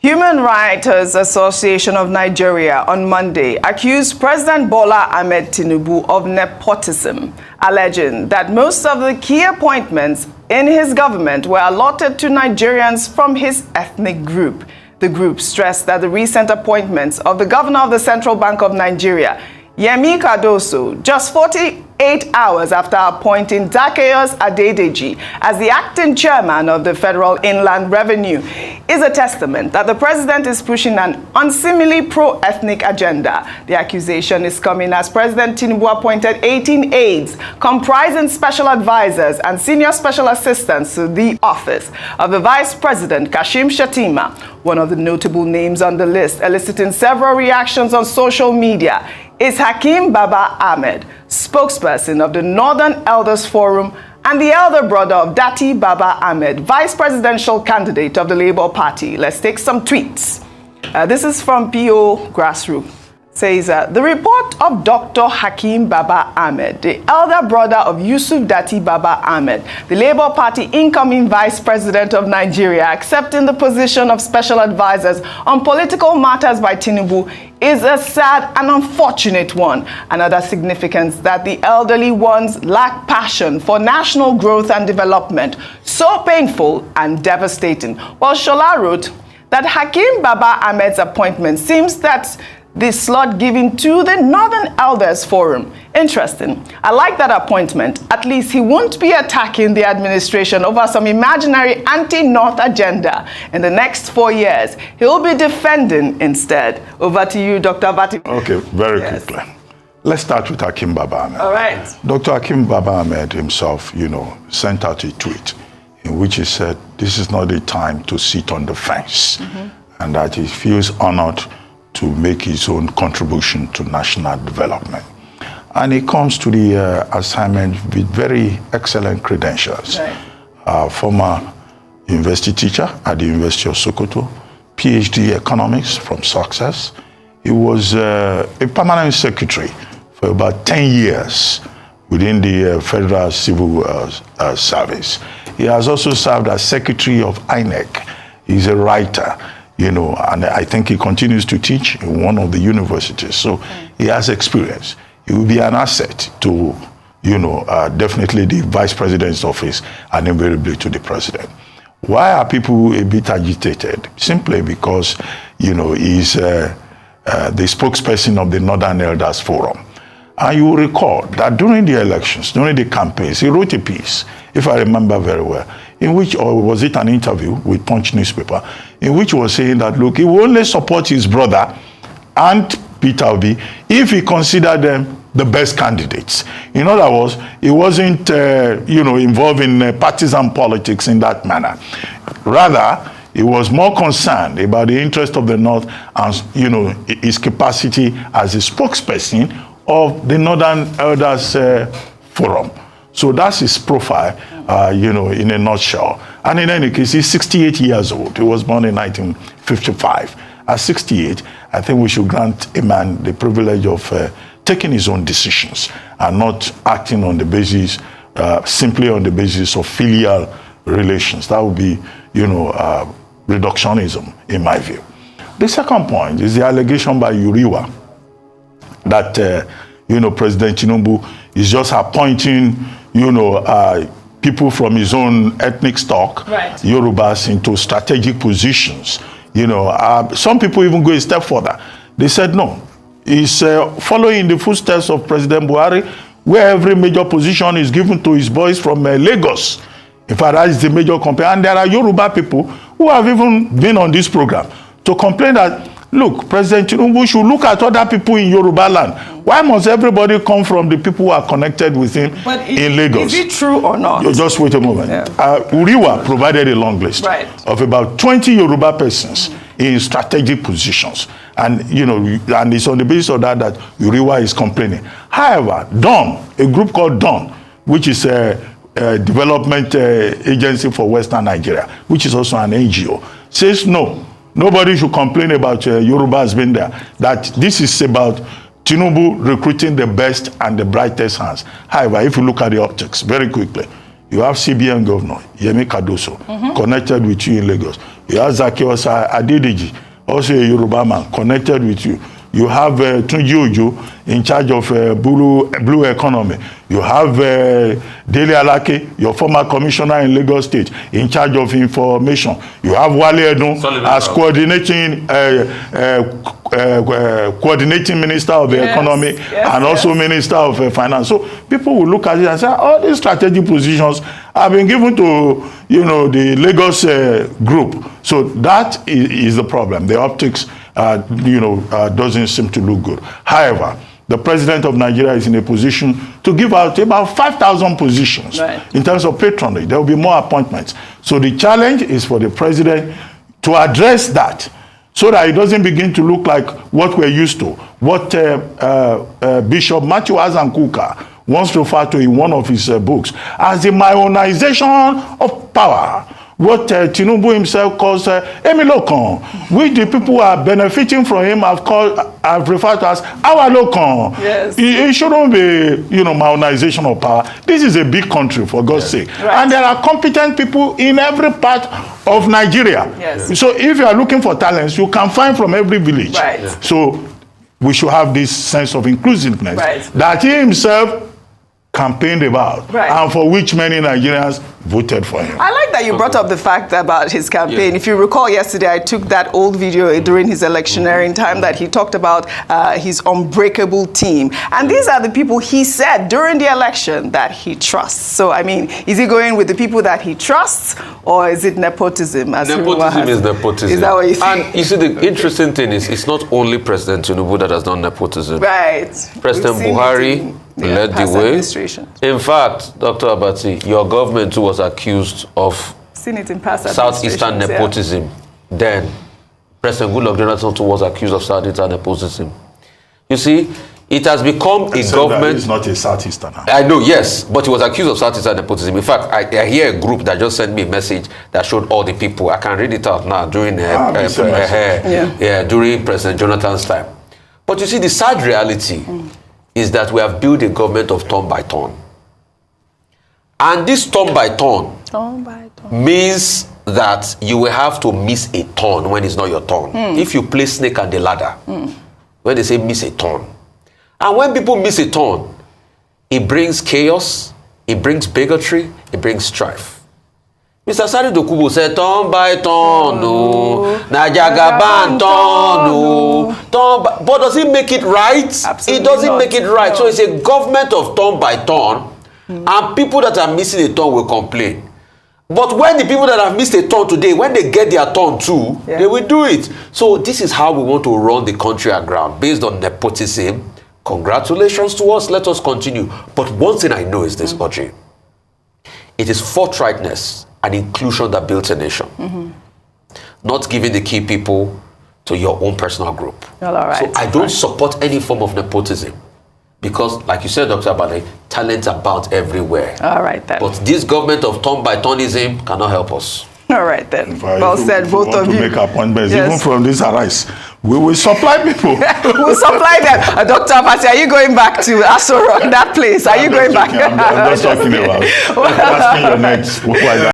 Human Rights Association of Nigeria on Monday accused President Bola Ahmed Tinubu of nepotism, alleging that most of the key appointments in his government were allotted to Nigerians from his ethnic group. The group stressed that the recent appointments of the governor of the Central Bank of Nigeria, Yemi Cardoso, just 48 hours after appointing Zaccheaus Adedeji as the acting chairman of the Federal Inland Revenue, is a testament that the president is pushing an unseemly pro-ethnic agenda. The accusation is coming as President Tinubu appointed 18 aides, comprising special advisors and senior special assistants to the office of the Vice President, Kashim Shettima, one of the notable names on the list, eliciting several reactions on social media, is Hakeem Baba Ahmed, spokesperson of the Northern Elders Forum and the elder brother of Dati Baba Ahmed, vice presidential candidate of the Labour Party. Let's take some tweets. This is from PO Grassroots. Says, the report of Dr. Hakeem Baba Ahmed, the elder brother of Yusuf Dati Baba Ahmed, the Labour Party incoming vice president of Nigeria, accepting the position of special advisors on political matters by Tinubu, is a sad and unfortunate one. Another significance that the elderly ones lack passion for national growth and development, so painful and devastating. While Shola wrote that Hakeem Baba Ahmed's appointment seems that the slot given to the Northern Elders Forum. Interesting. I like that appointment. At least he won't be attacking the administration over some imaginary anti-North agenda. In the next 4 years, he'll be defending instead. Over to you, Dr. Vati. Okay, very quickly. Let's start with Hakeem Baba Ahmed. All right. Dr. Hakeem Baba Ahmed himself, sent out a tweet in which he said, this is not the time to sit on the fence, and that he feels honored to make his own contribution to national development. And he comes to the assignment with very excellent credentials. Right. Former university teacher at the University of Sokoto, PhD economics from Success. He was a permanent secretary for about 10 years within the Federal Civil Service. He has also served as secretary of INEC. He's a writer. And I think he continues to teach in one of the universities. So he has experience. He will be an asset to, definitely the vice president's office and invariably to the president. Why are people a bit agitated? Simply because, he's the spokesperson of the Northern Elders Forum. And you will recall that during the elections, during the campaigns, he wrote a piece, if I remember very well, in which, or was it an interview with Punch newspaper, in which he was saying that, look, he will only support his brother and Peter Obi if he considered them the best candidates. In other words, he wasn't, involved in partisan politics in that manner. Rather, he was more concerned about the interest of the North and, his capacity as a spokesperson of the Northern Elders Forum. So that's his profile, in a nutshell. And in any case, he's 68 years old. He was born in 1955. At 68, I think we should grant a man the privilege of taking his own decisions and not acting on the basis, simply on the basis of filial relations. That would be, reductionism, in my view. The second point is the allegation by Uriwa that, President Tinubu is just appointing, people from his own ethnic stock, right, Yorubas, into strategic positions. Some people even go a step further. They said, no, he's following the footsteps of President Buhari, where every major position is given to his boys from Lagos. In fact, that is the major complaint. And there are Yoruba people who have even been on this program to complain that, look, President Tinubu should look at other people in Yoruba land. Why must everybody come from the people who are connected with him in Lagos? Is it true or not? Just wait a moment. Yeah. Uriwa provided a long list of about 20 Yoruba persons in strategic positions. And, and it's on the basis of that Uriwa is complaining. However, DAWN, a group called DAWN, which is a development agency for Western Nigeria, which is also an NGO, says no. Nobody should complain about Yorubas being there. That this is about Tinubu recruiting the best and the brightest hands. However, if you look at the optics very quickly, You have CBN governor, Yemi Cardoso, connected with you in Lagos. You have Zacchaeus Adedeji, also a Yoruba man, connected with you. You have Tunji Ojo in charge of blue economy. You have Dele Alake, your former commissioner in Lagos State, in charge of information. You have Wale Edun as coordinating minister of the economy and also minister of finance. So people will look at it and say, all these strategic positions have been given to, the Lagos group. So that is the problem. The optics doesn't seem to look good. However, the president of Nigeria is in a position to give out about 5,000 positions in terms of patronage. There will be more appointments. So the challenge is for the president to address that so that it doesn't begin to look like what we're used to, what Bishop Matthew Azankuka once referred to in one of his books as the myonization of power. What TINUBUS himself calls Emilokon, which the people who are benefiting from him have referred to as our Lokon. Yes. It shouldn't be, myonization of power. This is a big country, for God's sake. Right. And there are competent people in every part of Nigeria. Yes. So if you are looking for talents, you can find from every village. Right. So we should have this sense of inclusiveness that he himself campaigned about, and for which many Nigerians voted for him. I like that you brought up the fact about his campaign. If you recall yesterday, I took that old video during his electioneering time that he talked about his unbreakable team. And these are the people he said during the election that he trusts. So, I mean, is he going with the people that he trusts, or is it nepotism? Nepotism is nepotism. Is that what you think? And you see, the interesting thing is, it's not only President TINUBUS that has done nepotism. Right. President Buhari led the way. In fact, Dr. Abati, your government too was accused of Southeastern nepotism. Then, President Goodluck Jonathan too was accused of Southeastern nepotism. You see, it has become a government. It's not a Southeastern. I know, yes, but he was accused of Southeastern nepotism. In fact, I hear a group that just sent me a message that showed all the people. I can read it out now during during President Jonathan's time. But you see, the sad reality is that we have built a government of turn by turn. And this turn by turn means that you will have to miss a turn when it's not your turn. If you play snake and the ladder, when they say miss a turn. And when people miss a turn, it brings chaos, it brings bigotry, it brings strife. Mr. Sari Dokubo said, turn by turn, no. Najagaban, turn, no. But does it make it right? Absolutely it doesn't not. make it right. No. So it's a government of turn by turn, and people that are missing a turn will complain. But when the people that have missed a turn today, when they get their turn too, they will do it. So this is how we want to run the country aground, based on nepotism. Congratulations to us. Let us continue. But one thing I know is this, Audrey. It is forthrightness and inclusion that builds a nation. Not giving the key people to your own personal group. Well, all right. So I don't support any form of nepotism. Because, like you said, Dr. Abale, talents abound everywhere. All right, then. But this government of turn by turnism cannot help us. All right, then. Well said, both of you. To make appointments, even from this arise, we will supply people. We'll supply them. Dr. Abati, are you going back to Asoro, that place? Are you going back? I'm just talking about. Asking your next.